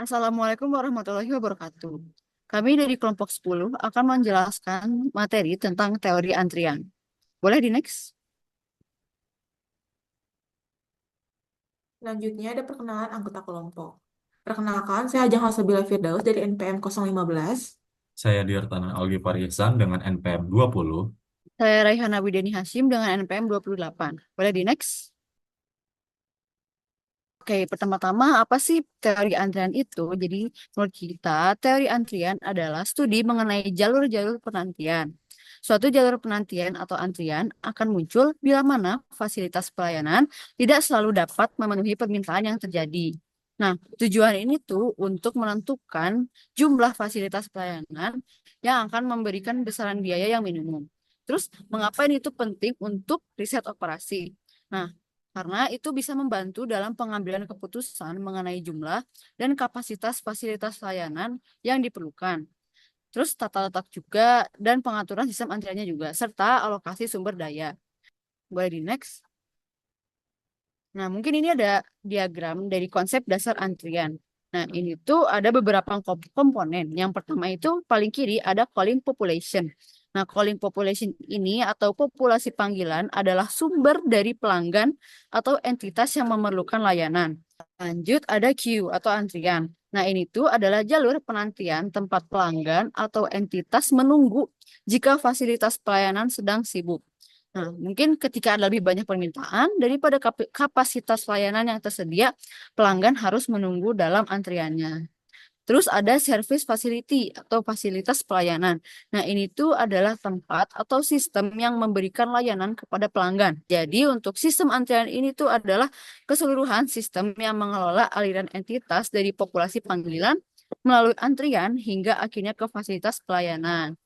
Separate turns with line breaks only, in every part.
Assalamualaikum warahmatullahi wabarakatuh. Kami dari kelompok 10 akan menjelaskan materi tentang teori antrian. Boleh di next?
Selanjutnya ada perkenalan anggota kelompok. Perkenalkan, saya Ajeng Halsabila Firdaus dari NPM 015.
Saya Dirtanan Algifari Ihsan dengan NPM 20.
Saya Raihana Wideni Hashim dengan NPM 28. Boleh di next? Oke, pertama-tama apa sih teori antrian itu? Jadi, menurut kita, teori antrian adalah studi mengenai jalur-jalur penantian. Suatu jalur penantian atau antrian akan muncul bila mana fasilitas pelayanan tidak selalu dapat memenuhi permintaan yang terjadi. Nah, tujuan ini tuh untuk menentukan jumlah fasilitas pelayanan yang akan memberikan besaran biaya yang minimum. Terus, mengapa ini tuh penting untuk riset operasi? Nah, karena itu bisa membantu dalam pengambilan keputusan mengenai jumlah dan kapasitas fasilitas layanan yang diperlukan. Terus tata letak juga dan pengaturan sistem antriannya juga, serta alokasi sumber daya. Boleh di next? Nah, mungkin ini ada diagram dari konsep dasar antrian. Nah, ini tuh ada beberapa komponen. Yang pertama itu paling kiri ada calling population. Nah, calling population ini atau populasi panggilan adalah sumber dari pelanggan atau entitas yang memerlukan layanan. Lanjut ada queue atau antrian. Nah, ini tuh adalah jalur penantian tempat pelanggan atau entitas menunggu jika fasilitas pelayanan sedang sibuk. Nah, mungkin ketika ada lebih banyak permintaan daripada kapasitas layanan yang tersedia, pelanggan harus menunggu dalam antriannya. Terus ada service facility atau fasilitas pelayanan. Nah, ini tuh adalah tempat atau sistem yang memberikan layanan kepada pelanggan. Jadi, untuk sistem antrian ini tuh adalah keseluruhan sistem yang mengelola aliran entitas dari populasi panggilan melalui antrian hingga akhirnya ke fasilitas pelayanan.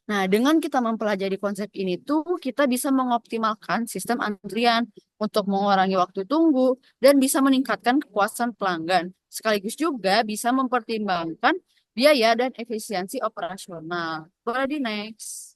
Nah, dengan kita mempelajari konsep ini tuh kita bisa mengoptimalkan sistem antrian untuk mengurangi waktu tunggu dan bisa meningkatkan kepuasan pelanggan. Sekaligus juga bisa mempertimbangkan biaya dan efisiensi operasional. Boleh di next.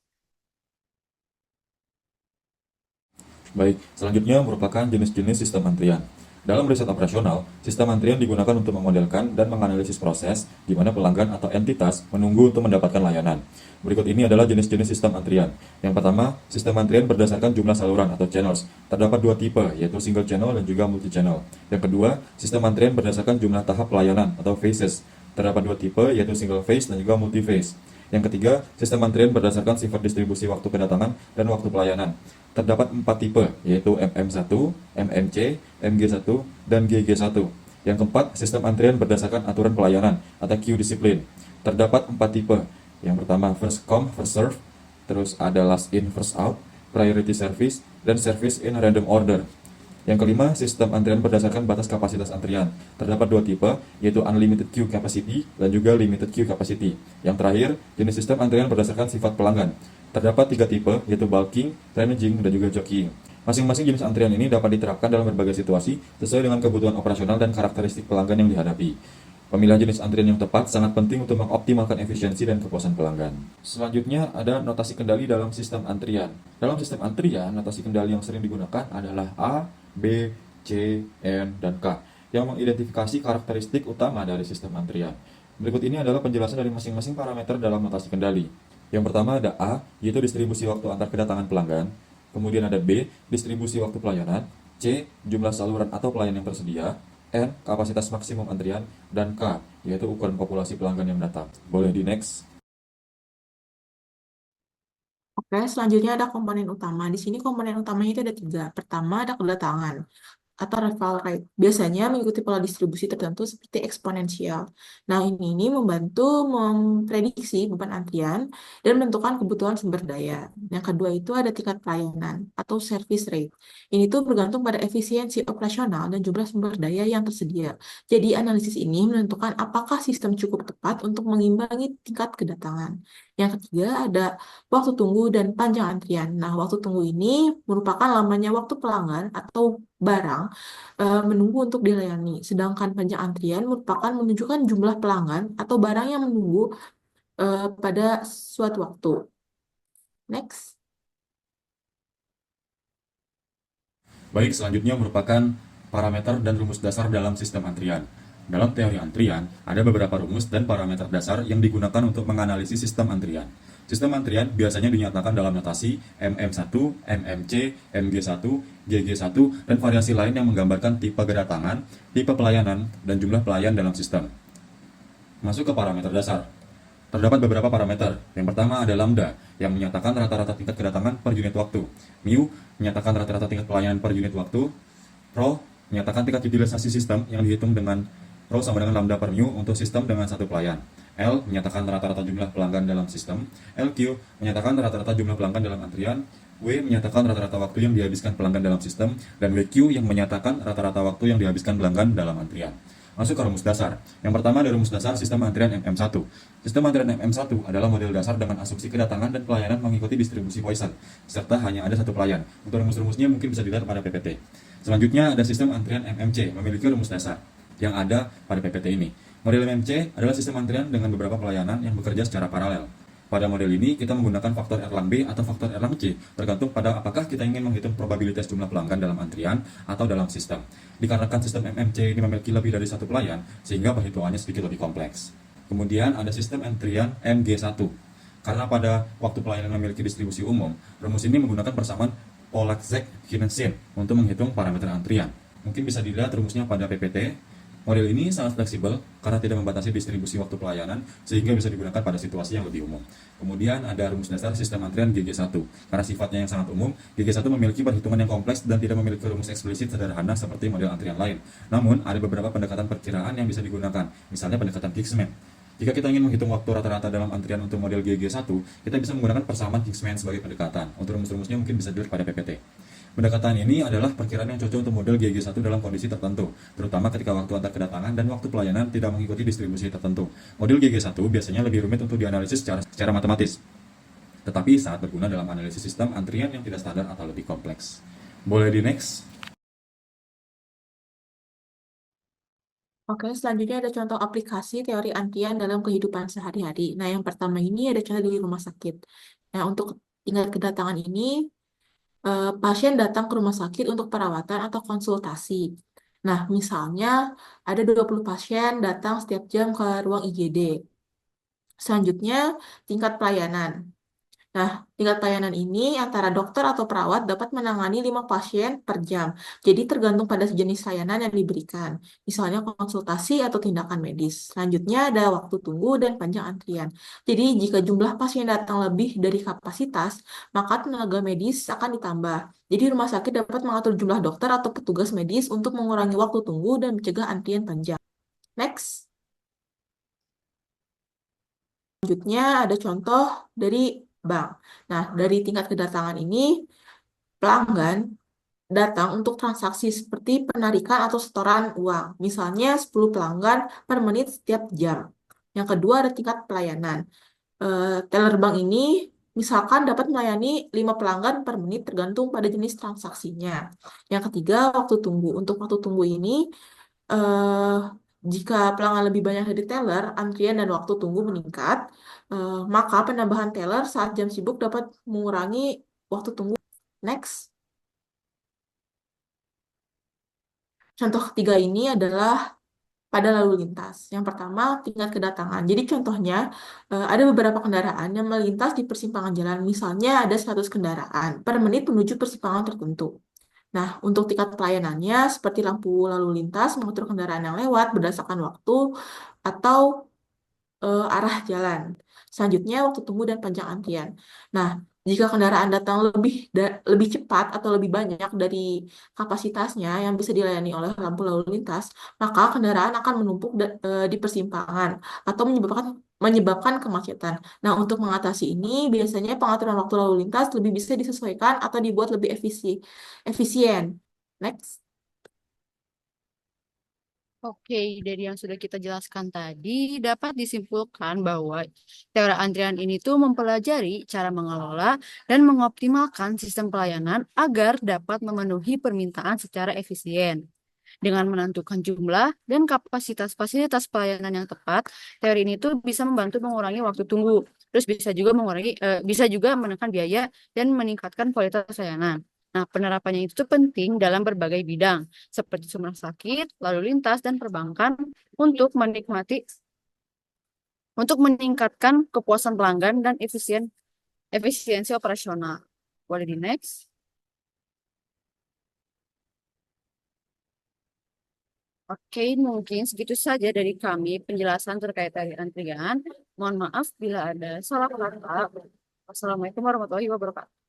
Baik, selanjutnya merupakan jenis-jenis sistem antrian. Dalam riset operasional, sistem antrian digunakan untuk memodelkan dan menganalisis proses di mana pelanggan atau entitas menunggu untuk mendapatkan layanan. Berikut ini adalah jenis-jenis sistem antrian. Yang pertama, sistem antrian berdasarkan jumlah saluran atau channels. Terdapat dua tipe, yaitu single channel dan juga multi channel. Yang kedua, sistem antrian berdasarkan jumlah tahap pelayanan atau phases. Terdapat dua tipe, yaitu single phase dan juga multi phase. Yang ketiga, sistem antrian berdasarkan sifat distribusi waktu kedatangan dan waktu pelayanan. Terdapat 4 tipe, yaitu MM1, MMC, MG1, dan GG1. Yang keempat, sistem antrian berdasarkan aturan pelayanan atau queue disiplin. Terdapat 4 tipe. Yang pertama, first come, first serve, terus ada last in, first out, priority service, dan service in random order. Yang kelima, sistem antrian berdasarkan batas kapasitas antrian. Terdapat dua tipe, yaitu unlimited queue capacity dan juga limited queue capacity. Yang terakhir, jenis sistem antrian berdasarkan sifat pelanggan. Terdapat tiga tipe, yaitu bulking, managing, dan juga jockeying. Masing-masing jenis antrian ini dapat diterapkan dalam berbagai situasi sesuai dengan kebutuhan operasional dan karakteristik pelanggan yang dihadapi. Pemilihan jenis antrian yang tepat sangat penting untuk mengoptimalkan efisiensi dan kepuasan pelanggan. Selanjutnya ada notasi kendali dalam sistem antrian. Dalam sistem antrian, notasi kendali yang sering digunakan adalah A, B, C, N, dan K yang mengidentifikasi karakteristik utama dari sistem antrian. Berikut ini adalah penjelasan dari masing-masing parameter dalam notasi kendali. Yang pertama ada A, yaitu distribusi waktu antar kedatangan pelanggan. Kemudian ada B, distribusi waktu pelayanan. C, jumlah saluran atau pelayan yang tersedia. N, kapasitas maksimum antrian. Dan K, yaitu ukuran populasi pelanggan yang datang. Boleh di next.
Oke, selanjutnya ada komponen utama. Di sini komponen utamanya itu ada tiga. Pertama ada kedatangan atau referral rate. Biasanya mengikuti pola distribusi tertentu seperti eksponensial. Nah, ini membantu memprediksi beban antrian dan menentukan kebutuhan sumber daya. Yang kedua itu ada tingkat pelayanan atau service rate. Ini tuh bergantung pada efisiensi operasional dan jumlah sumber daya yang tersedia. Jadi, analisis ini menentukan apakah sistem cukup tepat untuk mengimbangi tingkat kedatangan. Yang ketiga ada waktu tunggu dan panjang antrian. Nah, waktu tunggu ini merupakan lamanya waktu pelanggan atau barang menunggu untuk dilayani. Sedangkan panjang antrian merupakan menunjukkan jumlah pelanggan atau barang yang menunggu pada suatu waktu. Next.
Baik, selanjutnya merupakan parameter dan rumus dasar dalam sistem antrian. Dalam teori antrian, ada beberapa rumus dan parameter dasar yang digunakan untuk menganalisis sistem antrian. Sistem antrian biasanya dinyatakan dalam notasi MM1, MMC, MG1, GG1, dan variasi lain yang menggambarkan tipe kedatangan, tipe pelayanan, dan jumlah pelayan dalam sistem. Masuk ke parameter dasar. Terdapat beberapa parameter. Yang pertama ada lambda, yang menyatakan rata-rata tingkat kedatangan per unit waktu. Mu menyatakan rata-rata tingkat pelayanan per unit waktu. Rho menyatakan tingkat utilisasi sistem yang dihitung dengan Rho sama dengan lambda per mu untuk sistem dengan satu pelayan. L menyatakan rata-rata jumlah pelanggan dalam sistem. LQ menyatakan rata-rata jumlah pelanggan dalam antrian. W menyatakan rata-rata waktu yang dihabiskan pelanggan dalam sistem. Dan WQ yang menyatakan rata-rata waktu yang dihabiskan pelanggan dalam antrian. Masuk ke rumus dasar. Yang pertama ada rumus dasar sistem antrian MM1. Sistem antrian MM1 adalah model dasar dengan asumsi kedatangan dan pelayanan mengikuti distribusi Poisson, serta hanya ada satu pelayan. Untuk rumus-rumusnya mungkin bisa dilihat pada PPT. Selanjutnya ada sistem antrian MMC, memiliki rumus dasar yang ada pada PPT ini. Model MMC adalah sistem antrian dengan beberapa pelayanan yang bekerja secara paralel. Pada model ini, kita menggunakan faktor Erlang B atau faktor Erlang C, tergantung pada apakah kita ingin menghitung probabilitas jumlah pelanggan dalam antrian atau dalam sistem. Dikarenakan sistem MMC ini memiliki lebih dari satu pelayan, sehingga perhitungannya sedikit lebih kompleks. Kemudian ada sistem antrian MG1. Karena pada waktu pelayanan memiliki distribusi umum, rumus ini menggunakan persamaan Pollaczek-Kenesin untuk menghitung parameter antrian. Mungkin bisa dilihat rumusnya pada PPT. Model ini sangat fleksibel karena tidak membatasi distribusi waktu pelayanan sehingga bisa digunakan pada situasi yang lebih umum. Kemudian ada rumus dasar sistem antrian GG1. Karena sifatnya yang sangat umum, GG1 memiliki perhitungan yang kompleks dan tidak memiliki rumus eksplisit sederhana seperti model antrian lain. Namun, ada beberapa pendekatan perkiraan yang bisa digunakan, misalnya pendekatan Kingsman. Jika kita ingin menghitung waktu rata-rata dalam antrian untuk model GG1, kita bisa menggunakan persamaan Kingsman sebagai pendekatan. Untuk rumus-rumusnya mungkin bisa dilihat pada PPT. Pendekatan ini adalah perkiraan yang cocok untuk model GG1 dalam kondisi tertentu, terutama ketika waktu antar kedatangan dan waktu pelayanan tidak mengikuti distribusi tertentu. Model GG1 biasanya lebih rumit untuk dianalisis secara matematis, tetapi sangat berguna dalam analisis sistem antrian yang tidak standar atau lebih kompleks. Boleh di next?
Oke, selanjutnya ada contoh aplikasi teori antrian dalam kehidupan sehari-hari. Nah, yang pertama ini ada contoh di rumah sakit. Nah, untuk tingkat kedatangan ini, pasien datang ke rumah sakit untuk perawatan atau konsultasi. Nah, misalnya ada 20 pasien datang setiap jam ke ruang IGD. Selanjutnya, tingkat pelayanan. Nah, tingkat pelayanan ini antara dokter atau perawat dapat menangani 5 pasien per jam. Jadi tergantung pada jenis layanan yang diberikan. Misalnya konsultasi atau tindakan medis. Selanjutnya ada waktu tunggu dan panjang antrian. Jadi jika jumlah pasien datang lebih dari kapasitas, maka tenaga medis akan ditambah. Jadi rumah sakit dapat mengatur jumlah dokter atau petugas medis untuk mengurangi waktu tunggu dan mencegah antrian panjang. Next. Selanjutnya ada contoh dari bank. Nah, dari tingkat kedatangan ini, pelanggan datang untuk transaksi seperti penarikan atau setoran uang. Misalnya 10 pelanggan per menit setiap jam. Yang kedua ada tingkat pelayanan. Teller bank ini misalkan dapat melayani 5 pelanggan per menit tergantung pada jenis transaksinya. Yang ketiga, waktu tunggu. Untuk waktu tunggu ini, eh, jika pelanggan lebih banyak dari teller, antrian dan waktu tunggu meningkat, maka penambahan teller saat jam sibuk dapat mengurangi waktu tunggu. Next. Contoh ketiga ini adalah pada lalu lintas. Yang pertama, tingkat kedatangan. Jadi contohnya, ada beberapa kendaraan yang melintas di persimpangan jalan. Misalnya ada 100 kendaraan per menit menuju persimpangan tertentu. Nah, untuk tingkat pelayanannya, seperti lampu lalu lintas, mengatur kendaraan yang lewat berdasarkan waktu atau arah jalan. Selanjutnya, waktu tunggu dan panjang antrian. Nah, jika kendaraan datang lebih cepat atau lebih banyak dari kapasitasnya yang bisa dilayani oleh lampu lalu lintas, maka kendaraan akan menumpuk di persimpangan atau menyebabkan kemacetan. Nah, untuk mengatasi ini, biasanya pengaturan waktu lalu lintas lebih bisa disesuaikan atau dibuat lebih efisien. Next.
Oke, dari yang sudah kita jelaskan tadi, dapat disimpulkan bahwa teori antrian ini tuh mempelajari cara mengelola dan mengoptimalkan sistem pelayanan agar dapat memenuhi permintaan secara efisien. Dengan menentukan jumlah dan kapasitas fasilitas pelayanan yang tepat, teori ini tuh bisa membantu mengurangi waktu tunggu, terus bisa juga menekan biaya dan meningkatkan kualitas layanan. Nah, penerapannya itu penting dalam berbagai bidang, seperti rumah sakit, lalu lintas, dan perbankan untuk meningkatkan kepuasan pelanggan dan efisiensi operasional. Boleh di next? Oke, mungkin segitu saja dari kami penjelasan terkait dari antrian. Mohon maaf bila ada salah kata. Wassalamualaikum warahmatullahi wabarakatuh.